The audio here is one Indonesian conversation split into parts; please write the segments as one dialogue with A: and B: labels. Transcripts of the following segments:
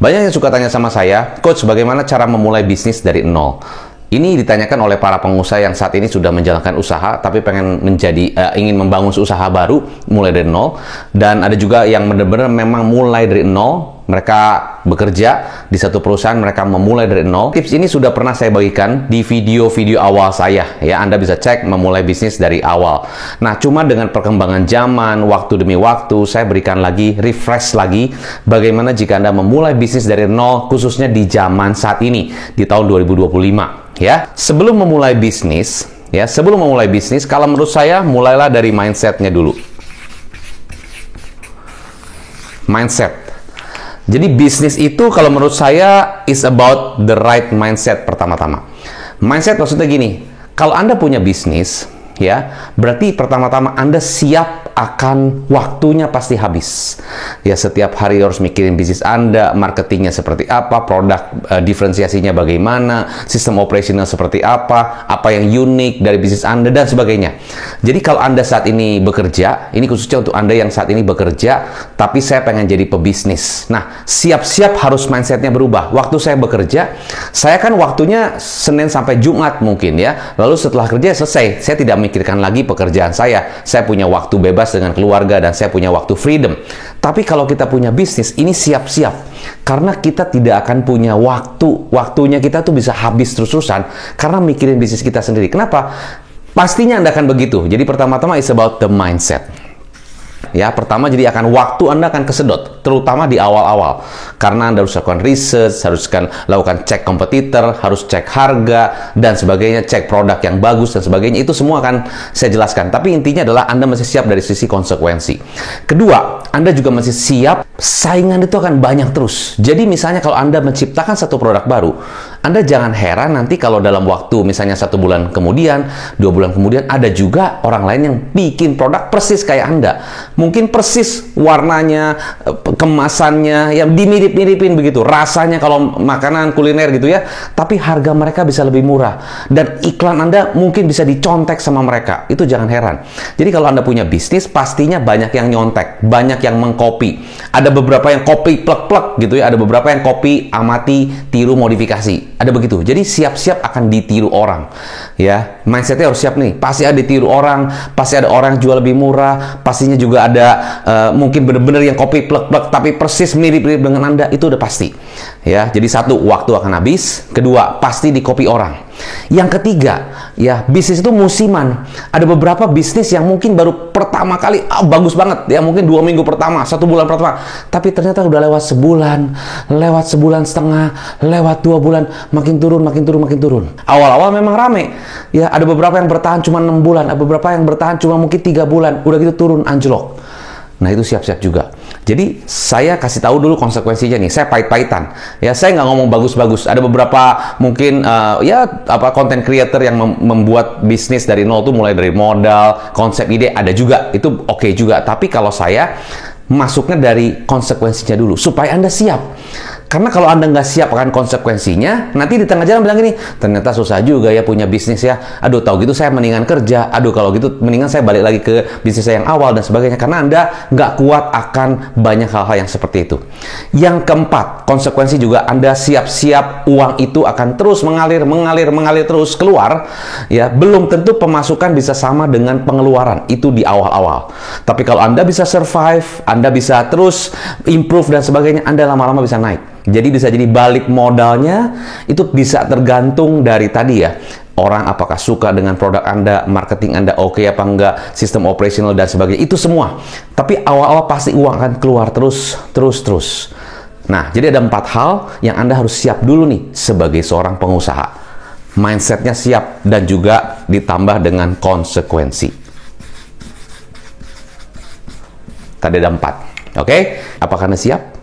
A: Banyak yang suka tanya sama saya, Coach, bagaimana cara memulai bisnis dari nol? Ini ditanyakan oleh para pengusaha yang saat ini sudah menjalankan usaha, tapi pengen ingin membangun usaha baru, mulai dari nol. Dan ada juga yang benar-benar memang mulai dari nol. Mereka bekerja di satu perusahaan, mereka memulai dari nol. Tips ini sudah pernah saya bagikan di video-video awal saya. Ya, Anda bisa cek memulai bisnis dari awal. Nah, cuma dengan perkembangan zaman, waktu demi waktu, saya berikan lagi, refresh lagi, bagaimana jika Anda memulai bisnis dari nol, khususnya di zaman saat ini, di tahun 2025. Ya, sebelum memulai bisnis, kalau menurut saya, mulailah dari mindsetnya dulu. Mindset. Jadi bisnis itu kalau menurut saya is about the right mindset pertama-tama. Mindset maksudnya gini, kalau Anda punya bisnis, ya, berarti pertama-tama Anda siap akan waktunya pasti habis. Ya, setiap hari harus mikirin bisnis Anda, marketingnya seperti apa, produk diferensiasinya bagaimana, sistem operasional seperti apa yang unik dari bisnis Anda, dan sebagainya. Jadi kalau Anda saat ini bekerja, ini khususnya untuk Anda yang saat ini bekerja, tapi saya pengen jadi pebisnis. Nah, siap-siap harus mindsetnya berubah. Waktu saya bekerja, saya kan waktunya Senin sampai Jumat mungkin ya. Lalu setelah kerja selesai, saya tidak memikirkan lagi pekerjaan saya. Saya punya waktu bebas dengan keluarga dan saya punya waktu freedom. Tapi kalau kita punya bisnis, ini siap-siap. Karena kita tidak akan punya waktu. Waktunya kita tuh bisa habis terus-terusan karena mikirin bisnis kita sendiri. Kenapa? Pastinya Anda akan begitu. Jadi pertama-tama is about the mindset. Ya, pertama jadi waktu Anda akan kesedot, terutama di awal-awal. Karena Anda harus lakukan research, harus lakukan cek kompetitor, harus cek harga, dan sebagainya, cek produk yang bagus, dan sebagainya. Itu semua akan saya jelaskan. Tapi intinya adalah Anda masih siap dari sisi konsekuensi. Kedua, Anda juga masih siap, saingan itu akan banyak terus. Jadi misalnya kalau Anda menciptakan satu produk baru, Anda jangan heran nanti kalau dalam waktu misalnya 1 bulan kemudian, 2 bulan kemudian, ada juga orang lain yang bikin produk persis kayak Anda. Mungkin persis warnanya, kemasannya, yang dimirip-miripin begitu. Rasanya kalau makanan kuliner gitu ya. Tapi harga mereka bisa lebih murah. Dan iklan Anda mungkin bisa dicontek sama mereka. Itu jangan heran. Jadi kalau Anda punya bisnis, pastinya banyak yang nyontek. Banyak yang mengcopy. Ada beberapa yang copy plek-plek gitu ya. Ada beberapa yang copy, amati, tiru, modifikasi. Ada begitu. Jadi siap-siap akan ditiru orang. Ya, mindsetnya harus siap nih. Pasti ada ditiru orang. Pasti ada orang yang jual lebih murah. Pastinya juga ada mungkin benar-benar yang copy plek-plek tapi persis mirip-mirip dengan Anda, itu udah pasti. Ya, jadi satu, waktu akan habis. Kedua, pasti di copy orang. Yang ketiga, ya, bisnis itu musiman. Ada beberapa bisnis yang mungkin baru pertama kali bagus banget ya, mungkin 2 minggu pertama, 1 bulan pertama, tapi ternyata udah lewat sebulan, lewat sebulan setengah, lewat 2 bulan, makin turun. Awal-awal memang rame. Ya, ada beberapa yang bertahan cuma 6 bulan, ada beberapa yang bertahan cuma mungkin 3 bulan, udah gitu turun anjlok. Nah, itu siap-siap juga. Jadi, saya kasih tahu dulu konsekuensinya nih. Saya pahit-pahitan. Ya, saya nggak ngomong bagus-bagus. Ada beberapa mungkin content creator yang membuat bisnis dari nol tuh, mulai dari modal, konsep, ide, ada juga. Itu oke juga. Tapi kalau saya masuknya dari konsekuensinya dulu supaya Anda siap. Karena kalau Anda nggak siap akan konsekuensinya, nanti di tengah jalan bilang gini, ternyata susah juga ya punya bisnis ya. Aduh, tahu gitu saya mendingan kerja. Aduh, kalau gitu mendingan saya balik lagi ke bisnis saya yang awal dan sebagainya. Karena Anda nggak kuat akan banyak hal-hal yang seperti itu. Yang keempat, konsekuensi juga Anda siap-siap uang itu akan terus mengalir terus keluar. Ya, belum tentu pemasukan bisa sama dengan pengeluaran. Itu di awal-awal. Tapi kalau Anda bisa survive, Anda bisa terus improve dan sebagainya, Anda lama-lama bisa naik. Jadi bisa jadi balik modalnya itu bisa tergantung dari tadi ya. Orang apakah suka dengan produk Anda, marketing Anda oke apa enggak, sistem operasional dan sebagainya. Itu semua. Tapi awal-awal pasti uang akan keluar terus. Nah, jadi ada 4 hal yang Anda harus siap dulu nih sebagai seorang pengusaha. Mindsetnya siap dan juga ditambah dengan konsekuensi. Tadi ada 4. Oke? Apakah Anda siap?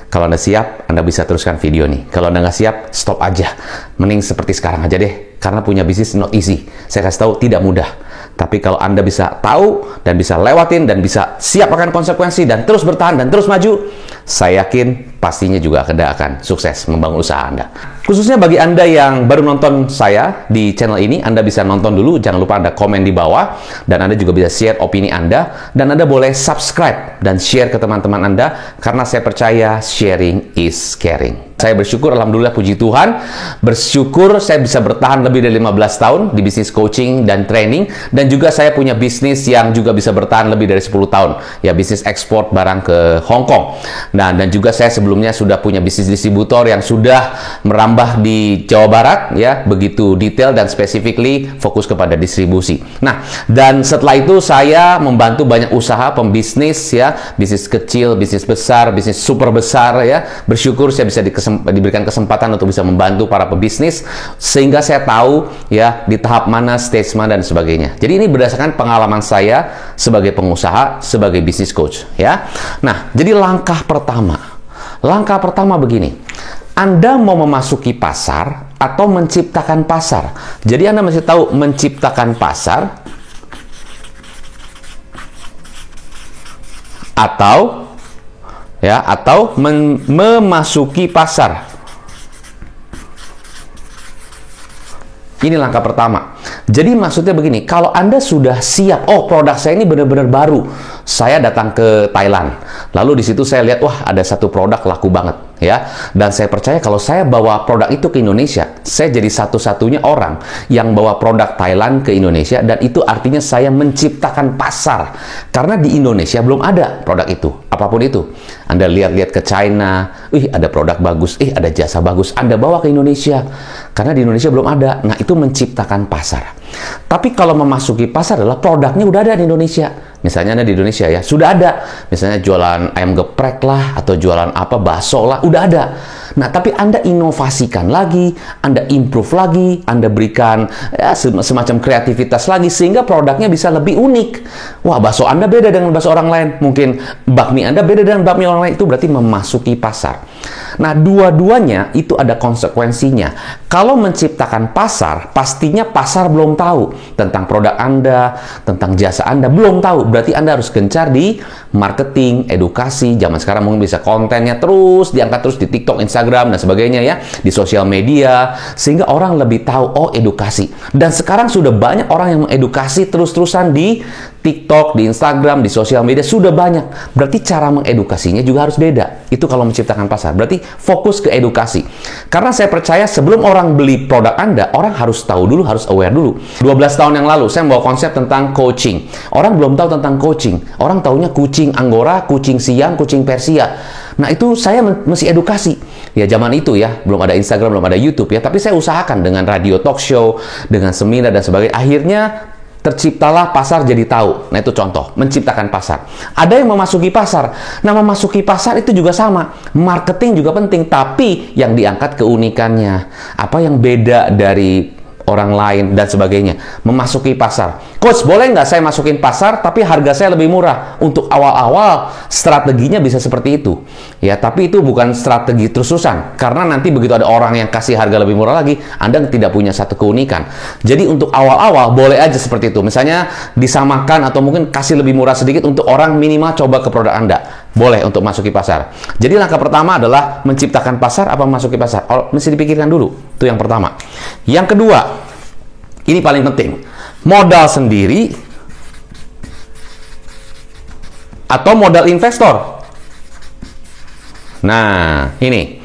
A: Kalau Anda siap, Anda bisa teruskan video nih. Kalau Anda nggak siap, stop aja. Mending seperti sekarang aja deh. Karena punya bisnis not easy. Saya kasih tahu, tidak mudah. Tapi kalau Anda bisa tahu, dan bisa lewatin, dan bisa siap akan konsekuensi, dan terus bertahan, dan terus maju, saya yakin pastinya juga Anda akan sukses membangun usaha Anda. Khususnya bagi Anda yang baru nonton saya di channel ini, Anda bisa nonton dulu, jangan lupa Anda komen di bawah, dan Anda juga bisa share opini Anda, dan Anda boleh subscribe dan share ke teman-teman Anda, karena saya percaya sharing is caring. Saya bersyukur, alhamdulillah, puji Tuhan, bersyukur saya bisa bertahan lebih dari 15 tahun di bisnis coaching dan training, dan juga saya punya bisnis yang juga bisa bertahan lebih dari 10 tahun, ya bisnis ekspor barang ke Hong Kong. Nah, dan juga saya sebelumnya sudah punya bisnis distributor yang sudah merambah di Jawa Barat, ya, begitu detail dan specifically fokus kepada distribusi. Nah, dan setelah itu saya membantu banyak usaha pembisnis, ya, bisnis kecil, bisnis besar, bisnis super besar, ya. Bersyukur saya bisa diberikan kesempatan untuk bisa membantu para pebisnis, sehingga saya tahu, ya, di tahap mana, stage mana, dan sebagainya. Jadi ini berdasarkan pengalaman saya sebagai pengusaha, sebagai business coach, ya. Nah, jadi langkah pertama begini. Anda mau memasuki pasar atau menciptakan pasar? Jadi Anda mesti tahu menciptakan pasar atau memasuki pasar. Ini langkah pertama. Jadi maksudnya begini, kalau Anda sudah siap, oh produk saya ini benar-benar baru, saya datang ke Thailand, lalu di situ saya lihat, wah ada satu produk laku banget, ya, dan saya percaya kalau saya bawa produk itu ke Indonesia, saya jadi satu-satunya orang yang bawa produk Thailand ke Indonesia, dan itu artinya saya menciptakan pasar, karena di Indonesia belum ada produk itu, apapun itu. Anda lihat-lihat ke China, ada produk bagus, ada jasa bagus, Anda bawa ke Indonesia, karena di Indonesia belum ada. Nah, itu menciptakan pasar. Tapi kalau memasuki pasar adalah produknya udah ada di Indonesia. Misalnya Anda di Indonesia, ya, sudah ada. Misalnya jualan ayam geprek lah, atau jualan apa, bakso lah, udah ada. Nah, tapi Anda inovasikan lagi, Anda improve lagi, Anda berikan, ya, semacam kreativitas lagi, sehingga produknya bisa lebih unik. Wah, bakso Anda beda dengan bakso orang lain. Mungkin bakmi Anda beda dengan bakmi orang lain. Itu berarti memasuki pasar. Nah, dua-duanya itu ada konsekuensinya. Kalau menciptakan pasar, pastinya pasar belum tahu tentang produk Anda, tentang jasa Anda, belum tahu. Berarti Anda harus gencar di marketing, edukasi. Zaman sekarang mungkin bisa kontennya terus diangkat terus di TikTok, Instagram, dan sebagainya, ya, di sosial media, sehingga orang lebih tahu, oh, edukasi. Dan sekarang sudah banyak orang yang mengedukasi terus-terusan di TikTok, di Instagram, di sosial media, sudah banyak. Berarti cara mengedukasinya juga harus beda. Itu kalau menciptakan pasar. Berarti fokus ke edukasi. Karena saya percaya sebelum orang beli produk Anda, orang harus tahu dulu, harus aware dulu. 12 tahun yang lalu, saya membawa konsep tentang coaching. Orang belum tahu tentang coaching. Orang taunya kucing Anggora, kucing Siam, kucing Persia. Nah, itu saya mesti edukasi. Ya, zaman itu, ya, belum ada Instagram, belum ada YouTube, ya. Tapi saya usahakan dengan radio talk show, dengan seminar, dan sebagainya. Akhirnya terciptalah pasar jadi tahu. Nah, itu contoh, menciptakan pasar. Ada yang memasuki pasar. Nah, memasuki pasar itu juga sama. Marketing juga penting, tapi yang diangkat keunikannya. Apa yang beda dari orang lain, dan sebagainya. Memasuki pasar. Coach, boleh nggak saya masukin pasar, tapi harga saya lebih murah? Untuk awal-awal, strateginya bisa seperti itu. Ya, tapi itu bukan strategi terus-terusan. Karena nanti begitu ada orang yang kasih harga lebih murah lagi, Anda tidak punya satu keunikan. Jadi, untuk awal-awal, boleh aja seperti itu. Misalnya, disamakan atau mungkin kasih lebih murah sedikit untuk orang minimal coba ke produk Anda. Boleh untuk masuki pasar. Jadi, langkah pertama adalah menciptakan pasar apa memasuki pasar? Oh, mesti dipikirkan dulu. Itu yang pertama. Yang kedua, ini paling penting. Modal sendiri atau modal investor. Nah, ini.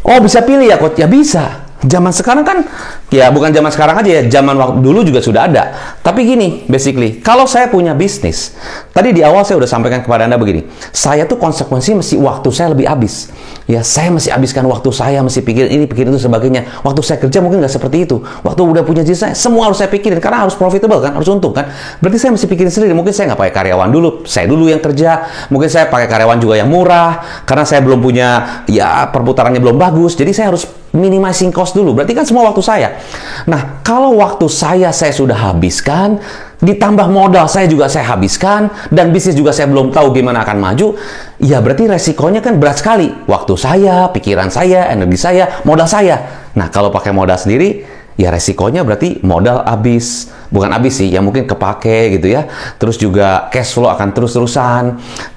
A: Oh, bisa pilih ya, Coach? Ya bisa. Zaman sekarang kan, ya bukan zaman sekarang aja, ya, zaman waktu dulu juga sudah ada. Tapi gini, basically, kalau saya punya bisnis, tadi di awal saya udah sampaikan kepada Anda begini, saya tuh konsekuensi mesti waktu saya lebih habis. Ya, saya mesti habiskan waktu saya, mesti pikirin ini, pikirin itu, sebagainya. Waktu saya kerja mungkin nggak seperti itu. Waktu udah punya bisnis saya, semua harus saya pikirin, karena harus profitable kan, harus untung kan. Berarti saya mesti pikirin sendiri, mungkin saya nggak pakai karyawan dulu, saya dulu yang kerja, mungkin saya pakai karyawan juga yang murah, karena saya belum punya, ya perputarannya belum bagus, jadi saya harus minimizing cost dulu. Berarti kan semua waktu saya. Nah, kalau waktu saya sudah habiskan, ditambah modal saya juga saya habiskan, dan bisnis juga saya belum tahu gimana akan maju, ya berarti resikonya kan berat sekali. Waktu saya, pikiran saya, energi saya, modal saya. Nah, kalau pakai modal sendiri, ya resikonya berarti modal habis, bukan habis sih, ya mungkin kepake gitu ya. Terus juga cash flow akan terus-terusan.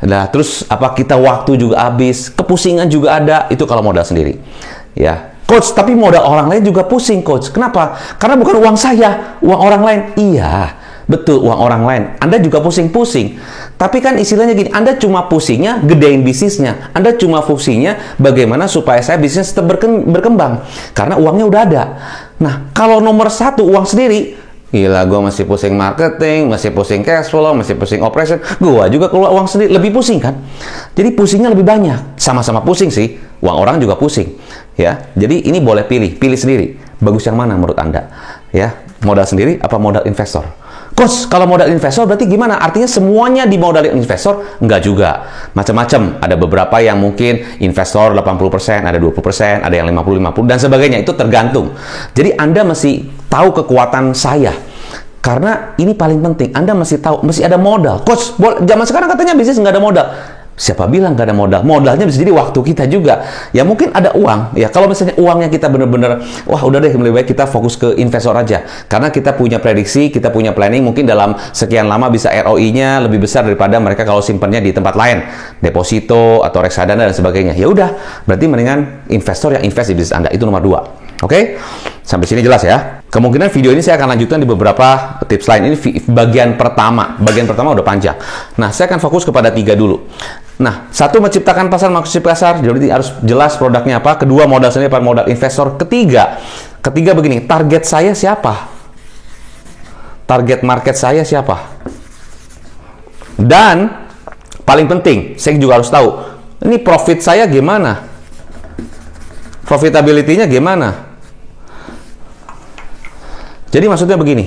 A: Nah, terus kita waktu juga habis, kepusingan juga ada. Itu kalau modal sendiri. Ya. Coach, tapi modal orang lain juga pusing, Coach. Kenapa? Karena bukan uang saya, uang orang lain. Iya, betul, uang orang lain. Anda juga pusing-pusing. Tapi kan istilahnya gini, Anda cuma pusingnya gedein bisnisnya. Anda cuma fungsinya bagaimana supaya saya bisnis tetap berkembang. Karena uangnya udah ada. Nah, kalau nomor satu uang sendiri, gila, gue masih pusing marketing, masih pusing cash flow, masih pusing operation. Gue juga keluar uang sendiri, lebih pusing kan? Jadi pusingnya lebih banyak. Sama-sama pusing sih. Uang orang juga pusing. Ya, jadi ini boleh pilih sendiri. Bagus yang mana menurut Anda? Ya, modal sendiri apa modal investor? Coach, kalau modal investor berarti gimana? Artinya semuanya dimodalin investor? Enggak juga. Macam-macam. Ada beberapa yang mungkin investor 80%, ada 20%, ada yang 50-50 dan sebagainya. Itu tergantung. Jadi Anda mesti tahu kekuatan saya. Karena ini paling penting. Anda mesti tahu, mesti ada modal. Coach, zaman sekarang katanya bisnis nggak ada modal. Siapa bilang gak ada modal? Modalnya bisa jadi waktu kita juga. Ya mungkin ada uang. Ya kalau misalnya uangnya kita bener-bener, wah udah deh, lebih baik kita fokus ke investor aja. Karena kita punya prediksi, kita punya planning, mungkin dalam sekian lama bisa ROI-nya lebih besar daripada mereka kalau simpannya di tempat lain. Deposito atau reksadana dan sebagainya. Ya udah, berarti mendingan investor yang invest di bisnis Anda. Itu nomor 2. Oke? Sampai sini jelas ya? Kemungkinan video ini saya akan lanjutkan di beberapa tips lain. Ini bagian pertama. Bagian pertama udah panjang. Nah, saya akan fokus kepada 3 dulu. Nah, 1, menciptakan pasar, maksud pasar. Jadi harus jelas produknya apa. Kedua, modal sendiri apa modal investor. Ketiga begini, target saya siapa? Target market saya siapa? Dan paling penting, saya juga harus tahu, ini profit saya gimana? Profitability-nya gimana? Jadi maksudnya begini,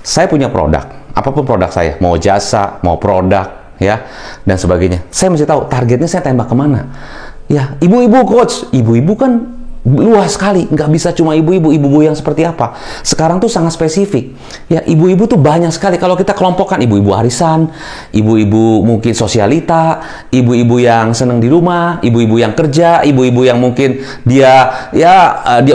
A: saya punya produk, apapun produk saya, mau jasa, mau produk, ya, dan sebagainya. Saya mesti tahu targetnya saya tembak kemana. Ya, ibu-ibu coach, ibu-ibu kan luas sekali, nggak bisa cuma ibu-ibu yang seperti apa. Sekarang tuh sangat spesifik. Ya, ibu-ibu tuh banyak sekali. Kalau kita kelompokkan ibu-ibu arisan, ibu-ibu mungkin sosialita, ibu-ibu yang senang di rumah, ibu-ibu yang kerja, ibu-ibu yang mungkin dia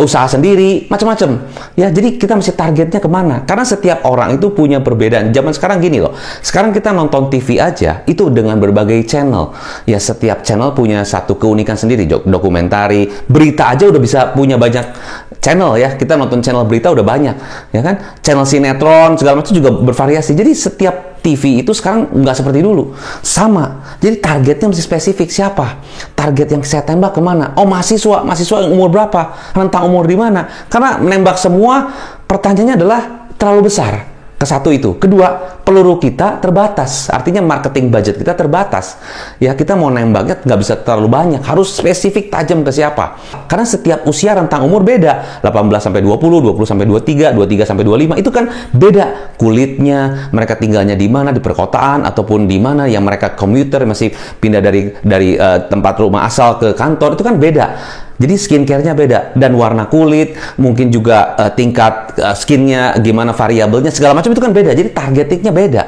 A: usaha sendiri, macam-macam. Ya, jadi kita mesti targetnya kemana? Karena setiap orang itu punya perbedaan. Zaman sekarang gini loh. Sekarang kita nonton TV aja itu dengan berbagai channel. Ya, setiap channel punya satu keunikan sendiri. Dokumentari, berita aja udah bisa punya banyak channel ya. Kita nonton channel berita udah banyak, ya kan? Channel sinetron segala macam juga bervariasi. Jadi setiap TV itu sekarang nggak seperti dulu, sama. Jadi targetnya mesti spesifik. Siapa? Target yang saya tembak kemana? Oh, mahasiswa yang umur berapa? Rentang umur di mana? Karena menembak semua, pertanyaannya adalah terlalu besar. Ke satu itu. Kedua, peluru kita terbatas. Artinya marketing budget kita terbatas. Ya, kita mau nembaknya nggak bisa terlalu banyak. Harus spesifik, tajam ke siapa. Karena setiap usia rentang umur beda. 18-20, 20-23, 23-25. Itu kan beda. Kulitnya, mereka tinggalnya di mana, di perkotaan, ataupun di mana yang mereka komuter, masih pindah dari tempat rumah asal ke kantor. Itu kan beda. Jadi skincare-nya beda, dan warna kulit, mungkin juga tingkat skinnya, gimana variabelnya, segala macam itu kan beda. Jadi targetingnya beda.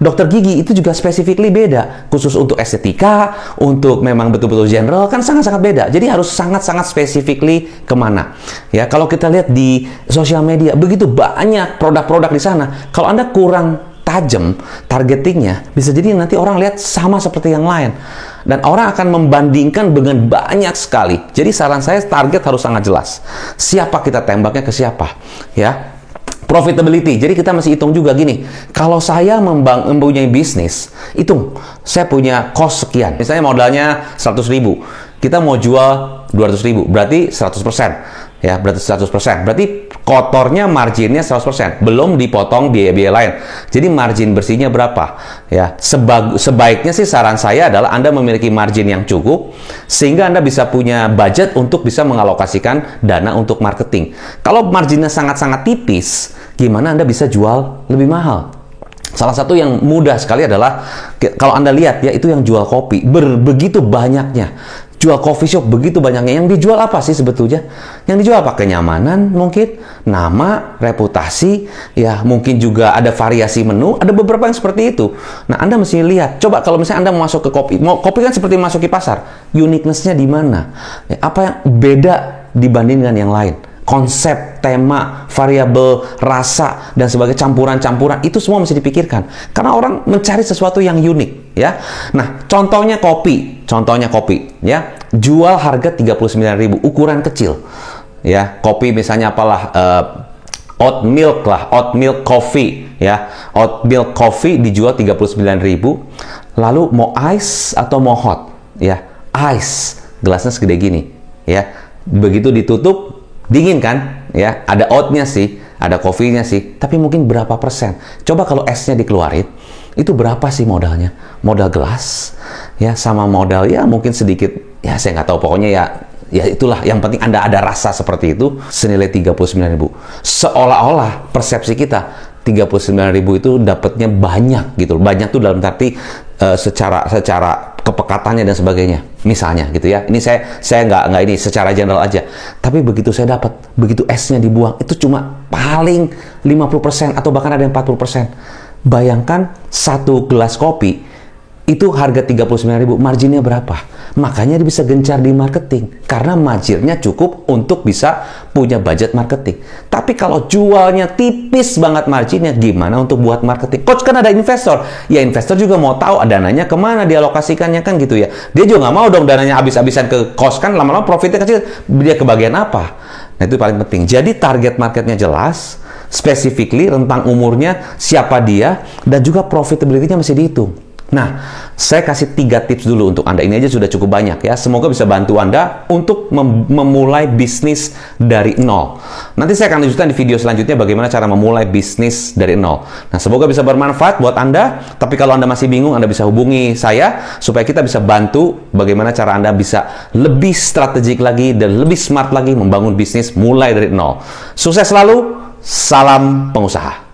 A: Dokter gigi itu juga specifically beda, khusus untuk estetika, untuk memang betul-betul general kan sangat-sangat beda. Jadi harus sangat-sangat specifically kemana. Ya, kalau kita lihat di sosial media begitu banyak produk-produk di sana. Kalau Anda kurang tajam targetingnya, bisa jadi nanti orang lihat sama seperti yang lain. Dan orang akan membandingkan dengan banyak sekali. Jadi saran saya, target harus sangat jelas. Siapa kita tembaknya ke siapa, ya. Profitability. Jadi kita masih hitung juga gini. Kalau saya mempunyai bisnis, hitung. Saya punya cost sekian. Misalnya modalnya 100.000. Kita mau jual 200.000. Berarti 100%. Ya, berarti 100%. Berarti kotornya marginnya 100%. Belum dipotong biaya-biaya lain. Jadi margin bersihnya berapa? Ya, sebaiknya sih saran saya adalah Anda memiliki margin yang cukup sehingga Anda bisa punya budget untuk bisa mengalokasikan dana untuk marketing. Kalau marginnya sangat-sangat tipis, gimana Anda bisa jual lebih mahal? Salah satu yang mudah sekali adalah kalau Anda lihat ya, itu yang jual kopi begitu banyaknya. Jual coffee shop begitu banyaknya. Yang dijual apa sih sebetulnya? Yang dijual apa? Kenyamanan mungkin, nama, reputasi, ya mungkin juga ada variasi menu, ada beberapa yang seperti itu. Nah, Anda mesti lihat. Coba kalau misalnya Anda mau masuk ke kopi, kopi kan seperti masuki pasar. Uniqueness-nya di mana? Ya, apa yang beda dibandingkan yang lain? konsep, tema, variabel, rasa, dan sebagai campuran-campuran, itu semua mesti dipikirkan. Karena orang mencari sesuatu yang unik, ya. Nah, contohnya kopi, ya. Jual harga 39.000, ukuran kecil. Ya, kopi misalnya apalah, oat milk lah, oat milk coffee, ya. Oat milk coffee dijual 39.000. Lalu mau ice atau mau hot, ya. Ice, gelasnya segede gini, ya. Begitu ditutup, dingin kan, ya. Ada oatnya sih, ada kopinya sih, tapi mungkin berapa persen? Coba kalau esnya dikeluarin, itu berapa sih modalnya? Modal gelas, ya, sama modal ya mungkin sedikit, ya saya nggak tahu, pokoknya ya itulah, yang penting Anda ada rasa seperti itu, senilai 39.000. Seolah-olah persepsi kita 39.000 itu dapatnya banyak gitu. Banyak tuh dalam arti secara kepekatannya dan sebagainya. Misalnya gitu ya. Ini saya nggak ini secara general aja. Tapi begitu saya dapat, begitu esnya dibuang, itu cuma paling 50% atau bahkan ada yang 40%. Bayangkan satu gelas kopi itu harga 39.000, marginnya berapa? Makanya dia bisa gencar di marketing, karena marginnya cukup untuk bisa punya budget marketing. Tapi kalau jualnya tipis banget marginnya, gimana untuk buat marketing? Coach, kan ada investor. Ya, investor juga mau tahu dananya kemana dialokasikannya, kan gitu ya. Dia juga nggak mau dong dananya habis-habisan ke cost, kan lama-lama profitnya kecil, dia ke bagian apa? Nah, itu paling penting. Jadi target marketnya jelas, specifically tentang umurnya, siapa dia, dan juga profitability-nya mesti dihitung. Nah, saya kasih 3 tips dulu untuk Anda. Ini aja sudah cukup banyak ya. Semoga bisa bantu Anda untuk memulai bisnis dari nol. Nanti saya akan lanjutkan di video selanjutnya bagaimana cara memulai bisnis dari nol. Nah, semoga bisa bermanfaat buat Anda. Tapi kalau Anda masih bingung, Anda bisa hubungi saya supaya kita bisa bantu bagaimana cara Anda bisa lebih strategik lagi dan lebih smart lagi membangun bisnis mulai dari nol. Sukses selalu, salam pengusaha.